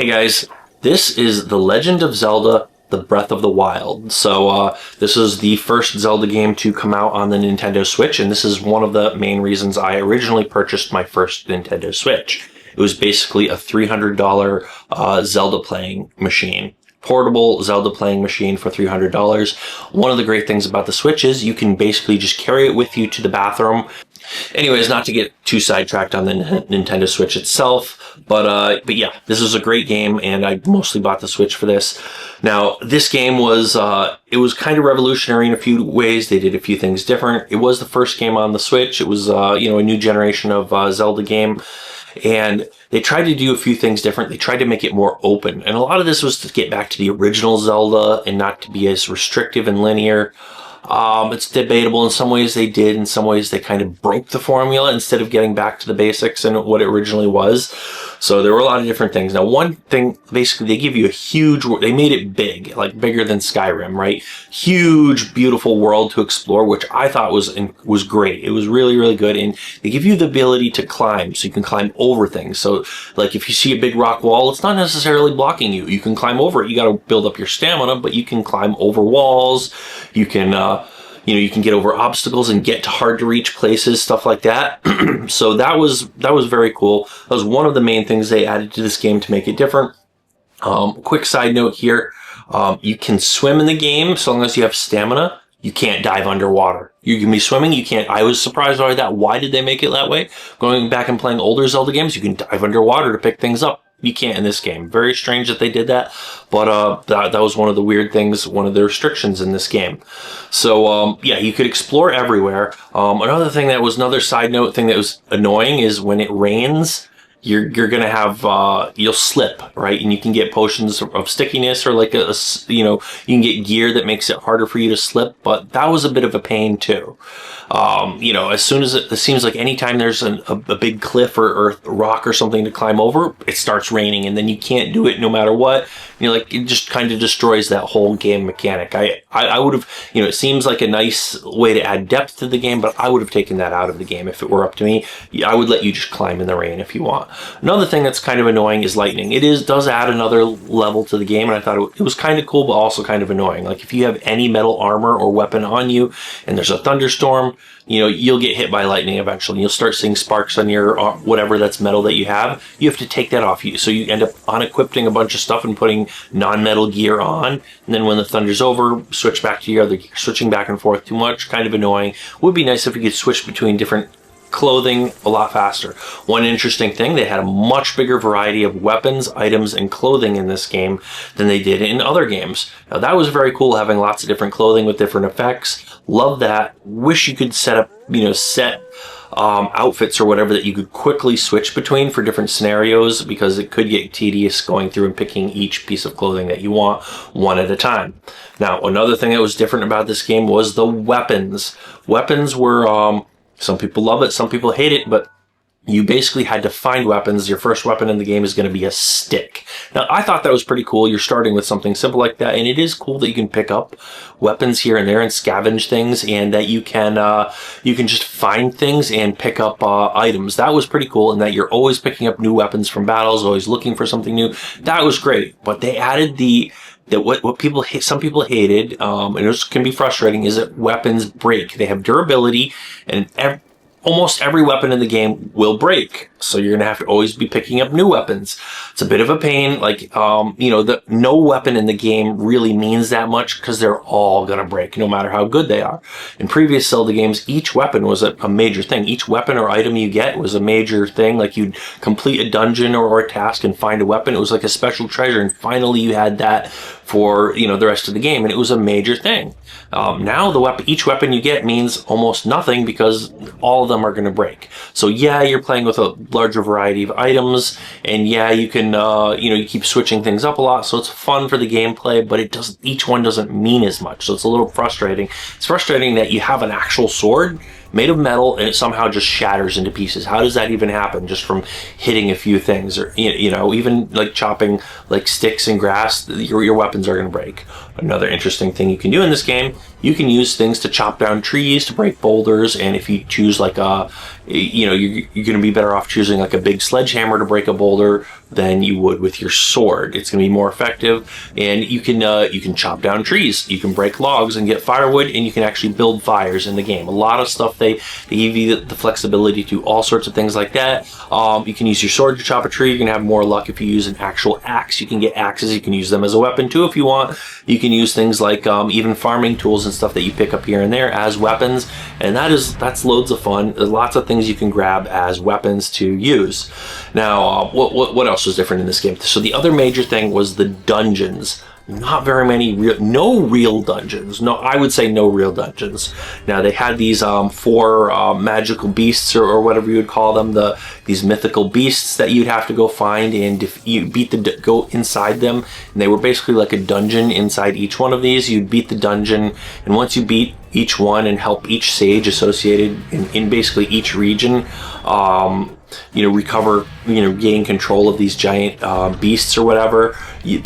Hey guys, this is The Legend of Zelda, The Breath of the Wild. So this is the first Zelda game to come out on the Nintendo Switch, and this is one of the main reasons I originally purchased my first Nintendo Switch. It was basically a $300 Zelda playing machine. Portable Zelda playing machine for $300. One of the great things about the Switch is you can basically just carry it with you to the bathroom. Anyways, not to get too sidetracked on the Nintendo Switch itself, but yeah, this is a great game, and I mostly bought the Switch for this. Now, this game was, it was kind of revolutionary in a few ways. They did a few things different. It was the first game on the Switch. It was, a new generation of Zelda game, and they tried to do a few things different. They tried to make it more open, and a lot of this was to get back to the original Zelda and not to be as restrictive and linear. It's debatable. In some ways they did. In some ways they kind of broke the formula instead of getting back to the basics and what it originally was. So there were a lot of different things. Now, one thing, basically, they give you a huge, they made it big, like bigger than Skyrim, right? Huge, beautiful world to explore, which I thought was great. It was really, really good. And they give you the ability to climb, so you can climb over things. So, like, if you see a big rock wall, it's not necessarily blocking you. You can climb over it. You got to build up your stamina, but you can climb over walls. You can, you can get over obstacles and get to hard to reach places, stuff like that. So that was very cool. That was one of the main things they added to this game to make it different. Quick side note here. You can swim in the game so long as you have stamina. You can't dive underwater. You can be swimming. You can't. I was surprised by that. Why did they make it that way? Going back and playing older Zelda games, you can dive underwater to pick things up. You can't in this game. Very strange that they did that, but that was one of the weird things, one of the restrictions in this game. So yeah, you could explore everywhere. Another thing that was another side note thing that was annoying is when it rains, you're gonna have you'll slip, right? And you can get potions of stickiness, or like you can get gear that makes it harder for you to slip. But that was a bit of a pain too. As soon as it seems like anytime there's a big cliff or rock or something to climb over, it starts raining, and then you can't do it no matter what. It just kind of destroys that whole game mechanic. I would have, it seems like a nice way to add depth to the game, but I would have taken that out of the game if it were up to me. I would let you just climb in the rain if you want. Another thing that's kind of annoying is lightning. It does add another level to the game, and I thought it was kind of cool, but also kind of annoying. Like if you have any metal armor or weapon on you, and there's a thunderstorm, you'll get hit by lightning eventually. You'll start seeing sparks on your whatever that's metal that you have. You have to take that off you. So you end up unequipping a bunch of stuff and putting non-metal gear on. And then when the thunder's over, switch back to your other gear. Switching back and forth too much, kind of annoying. Would be nice if you could switch between different clothing a lot faster. One interesting thing, they had a much bigger variety of weapons, items, and clothing in this game than they did in other games. Now that was very cool, having lots of different clothing with different effects. Love that. Wish you could set up, outfits or whatever that you could quickly switch between for different scenarios, because it could get tedious going through and picking each piece of clothing that you want one at a time. Now, another thing that was different about this game was the weapons. Weapons were, some people love it, some people hate it, but you basically had to find weapons. Your first weapon in the game is going to be a stick. Now, I thought that was pretty cool. You're starting with something simple like that, and it is cool that you can pick up weapons here and there and scavenge things, and that you can just find things and pick up items. That was pretty cool, and that you're always picking up new weapons from battles, always looking for something new. That was great, but they added what people hate, some people hated, and it can be frustrating, is that weapons break. They have durability, and almost every weapon in the game will break. So you're going to have to always be picking up new weapons. It's a bit of a pain. Like, no weapon in the game really means that much, because they're all going to break no matter how good they are. In previous Zelda games, each weapon was a major thing. Each weapon or item you get was a major thing. Like you'd complete a dungeon or a task and find a weapon. It was like a special treasure. And finally you had that for, the rest of the game. And it was a major thing. Now each weapon you get means almost nothing, because all of them are going to break. So yeah, you're playing with a larger variety of items, and yeah, you can, you keep switching things up a lot, so it's fun for the gameplay, but each one doesn't mean as much, so it's a little frustrating. It's frustrating that you have an actual sword, made of metal, and it somehow just shatters into pieces. How does that even happen just from hitting a few things? Or, you know, even like chopping like sticks and grass, your weapons are going to break. Another interesting thing you can do in this game, you can use things to chop down trees to break boulders, and if you choose like a, you know, you're going to be better off choosing like a big sledgehammer to break a boulder than you would with your sword. It's going to be more effective, and you can chop down trees, you can break logs and get firewood, and you can actually build fires in the game. A lot of stuff they give you the flexibility to do all sorts of things like that. You can use your sword to chop a tree. You're going to have more luck if you use an actual axe. You can get axes. You can use them as a weapon too if you want. You can use things like even farming tools and stuff that you pick up here and there as weapons, and that's loads of fun. There's lots of things you can grab as weapons to use. Now, what else was different in this game? So the other major thing was the dungeons. Not very many no real dungeons. No, I would say no real dungeons. Now they had these 4 magical beasts or whatever you would call them, these mythical beasts that you'd have to go find, and if you go inside them, and they were basically like a dungeon inside each one of these. You'd beat the dungeon, and once you beat each one and help each sage associated in basically each region, you know, recover, you know, gain control of these giant beasts or whatever, you'd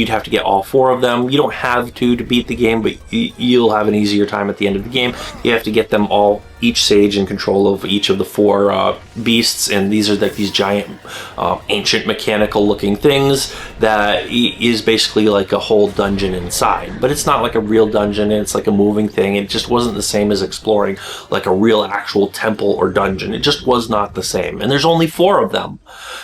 have to get all 4 of them. You don't have to beat the game, but you'll have an easier time at the end of the game. You have to get them all, each sage in control of each of the 4 beasts, and these are like these giant ancient mechanical looking things that is basically like a whole dungeon inside. But it's not like a real dungeon, and it's like a moving thing. It just wasn't the same as exploring like a real actual temple or dungeon. It just was not the same, and there's only 4 of them.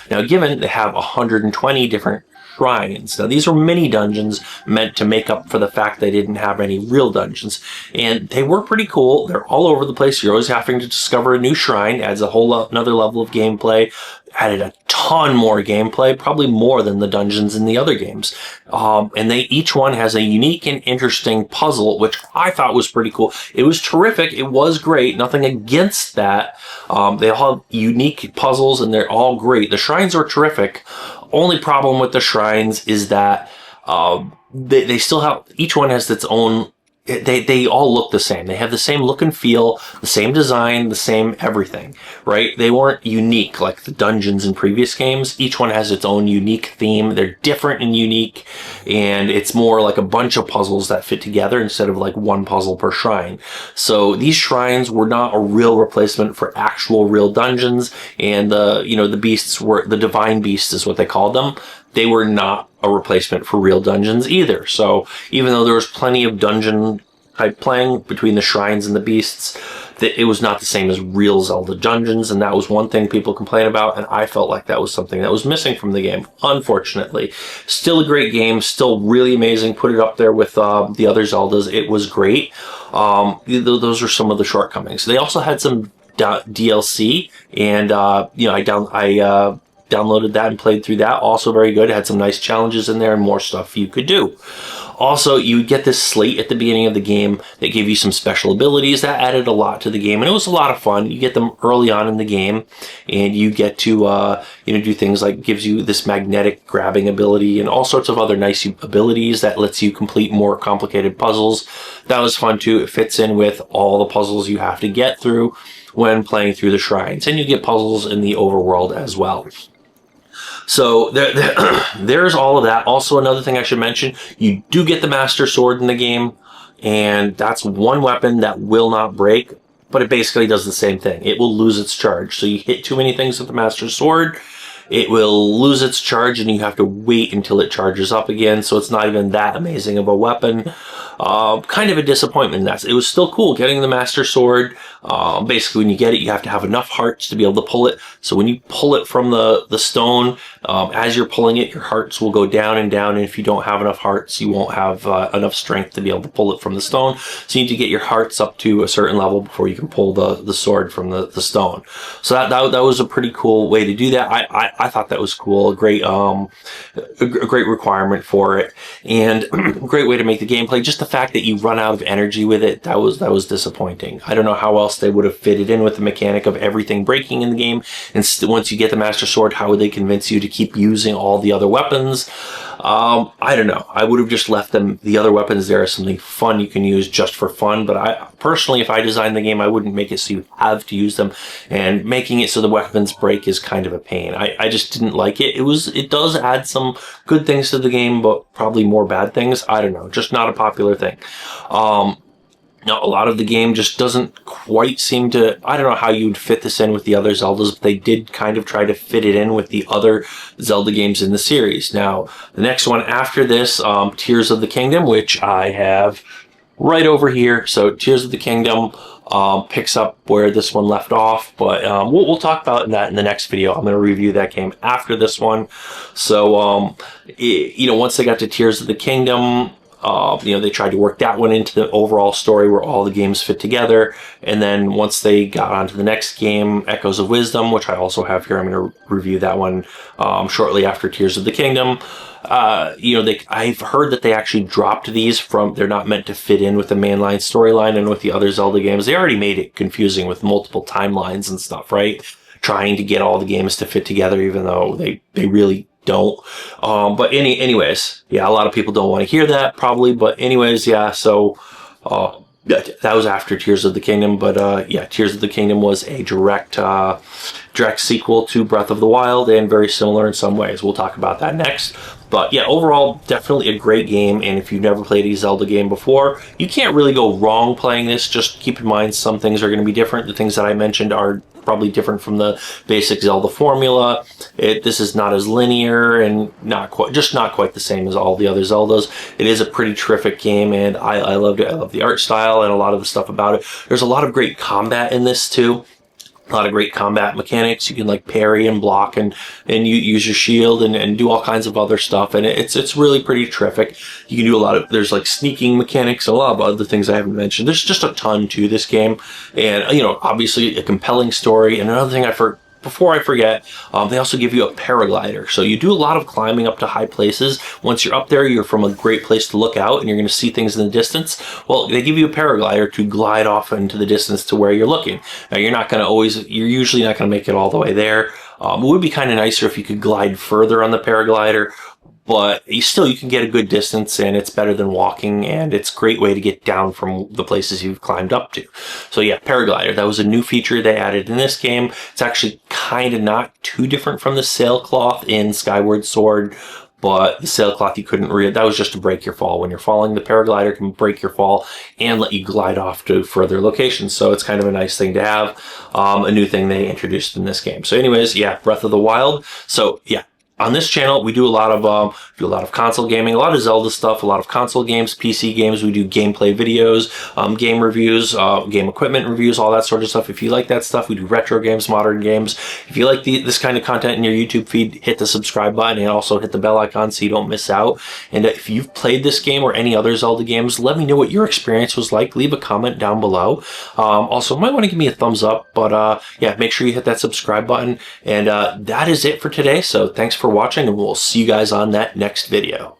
Now, given they have 120 different shrines. Now, these were mini dungeons meant to make up for the fact they didn't have any real dungeons. And they were pretty cool. They're all over the place. You're always having to discover a new shrine. Adds a whole another level of gameplay. Added a ton more gameplay, probably more than the dungeons in the other games. And each one has a unique and interesting puzzle, which I thought was pretty cool. It was terrific. It was great. Nothing against that. They all have unique puzzles, and they're all great. The shrines are terrific. Only problem with the shrines is that they still have, each one has its own, they all look the same. They have the same look and feel, the same design, the same everything, right? They weren't unique like the dungeons in previous games. Each one has its own unique theme. They're different and unique, and it's more like a bunch of puzzles that fit together instead of like one puzzle per shrine. So these shrines were not a real replacement for actual real dungeons, and the beasts were, the divine beasts is what they called them. They were not a replacement for real dungeons either. So even though there was plenty of dungeon type playing between the shrines and the beasts, it was not the same as real Zelda dungeons, and that was one thing people complain about, and I felt like that was something that was missing from the game, unfortunately. Still a great game, still really amazing. Put it up there with the other Zeldas. It was great. Those are some of the shortcomings. They also had some DLC, and I downloaded that and played through that. Also very good. It had some nice challenges in there and more stuff you could do. Also, you get this slate at the beginning of the game that gave you some special abilities that added a lot to the game, and it was a lot of fun. You get them early on in the game, and you get to do things like gives you this magnetic grabbing ability and all sorts of other nice abilities that lets you complete more complicated puzzles. That was fun too. It fits in with all the puzzles you have to get through when playing through the shrines, and you get puzzles in the overworld as well. So there's all of that. Also, another thing I should mention, you do get the Master Sword in the game, and that's one weapon that will not break, but it basically does the same thing. It will lose its charge. So you hit too many things with the Master Sword, it will lose its charge, and you have to wait until it charges up again. So it's not even that amazing of a weapon. Kind of a disappointment. It was still cool getting the Master Sword. Basically, when you get it, you have to have enough hearts to be able to pull it. So when you pull it from the stone, as you're pulling it, your hearts will go down and down. And if you don't have enough hearts, you won't have enough strength to be able to pull it from the stone. So you need to get your hearts up to a certain level before you can pull the sword from the stone. So that was a pretty cool way to do that. I thought that was cool. A great requirement for it, and a great way to make the gameplay. Just the fact that you run out of energy with it, that was disappointing. I don't know how else they would have fitted in with the mechanic of everything breaking in the game, and once you get the Master Sword, how would they convince you to keep using all the other weapons? I don't know. I would have just left them, the other weapons there as something fun you can use just for fun. But I personally, if I designed the game, I wouldn't make it so you have to use them. And making it so the weapons break is kind of a pain. I just didn't like it. It does add some good things to the game, but probably more bad things. I don't know. Just not a popular thing. Now, a lot of the game just doesn't quite seem to, I don't know how you'd fit this in with the other Zeldas, but they did kind of try to fit it in with the other Zelda games in the series. Now, the next one after this, Tears of the Kingdom, which I have right over here. So Tears of the Kingdom picks up where this one left off, but we'll talk about that in the next video. I'm going to review that game after this one. So, once they got to Tears of the Kingdom, they tried to work that one into the overall story where all the games fit together. And then once they got on to the next game, Echoes of Wisdom, which I also have here, I'm going to review that one shortly after Tears of the Kingdom. I've heard that they actually dropped these they're not meant to fit in with the mainline storyline and with the other Zelda games. They already made it confusing with multiple timelines and stuff, right? Trying to get all the games to fit together, even though they really don't. But anyways, yeah, a lot of people don't want to hear that probably, but anyways, yeah, so that was after Tears of the Kingdom, but yeah, Tears of the Kingdom was a direct sequel to Breath of the Wild and very similar in some ways. We'll talk about that next. But yeah, overall, definitely a great game, and if you've never played a Zelda game before, you can't really go wrong playing this. Just keep in mind some things are going to be different. The things that I mentioned are probably different from the basic Zelda formula. This is not as linear and not quite the same as all the other Zeldas. It is a pretty terrific game, and I loved it. I love the art style and a lot of the stuff about it. There's a lot of great combat in this too. A lot of great combat mechanics. You can like parry and block and you use your shield and do all kinds of other stuff. And it's really pretty terrific. You can do there's like sneaking mechanics, a lot of other things I haven't mentioned. There's just a ton to this game. And, obviously a compelling story. And another thing before I forget, they also give you a paraglider. So you do a lot of climbing up to high places. Once you're up there, you're from a great place to look out and you're going to see things in the distance. Well, they give you a paraglider to glide off into the distance to where you're looking. Now, you're usually not going to make it all the way there. It would be kind of nicer if you could glide further on the paraglider, but you can get a good distance, and it's better than walking, and it's a great way to get down from the places you've climbed up to. So yeah, paraglider, that was a new feature they added in this game. It's actually kind of not too different from the sailcloth in Skyward Sword, but the sailcloth that was just to break your fall. When you're falling, the paraglider can break your fall and let you glide off to further locations. So it's kind of a nice thing to have, a new thing they introduced in this game. So anyways, yeah, Breath of the Wild. So yeah, on this channel, we do a lot of console gaming, a lot of Zelda stuff, a lot of console games, PC games. We do gameplay videos, game reviews, game equipment reviews, all that sort of stuff. If you like that stuff, we do retro games, modern games. If you like this kind of content in your YouTube feed, hit the subscribe button and also hit the bell icon so you don't miss out. And if you've played this game or any other Zelda games, let me know what your experience was like. Leave a comment down below. Also, you might want to give me a thumbs up, but yeah, make sure you hit that subscribe button. And that is it for today. So thanks for watching, and we'll see you guys on that next video.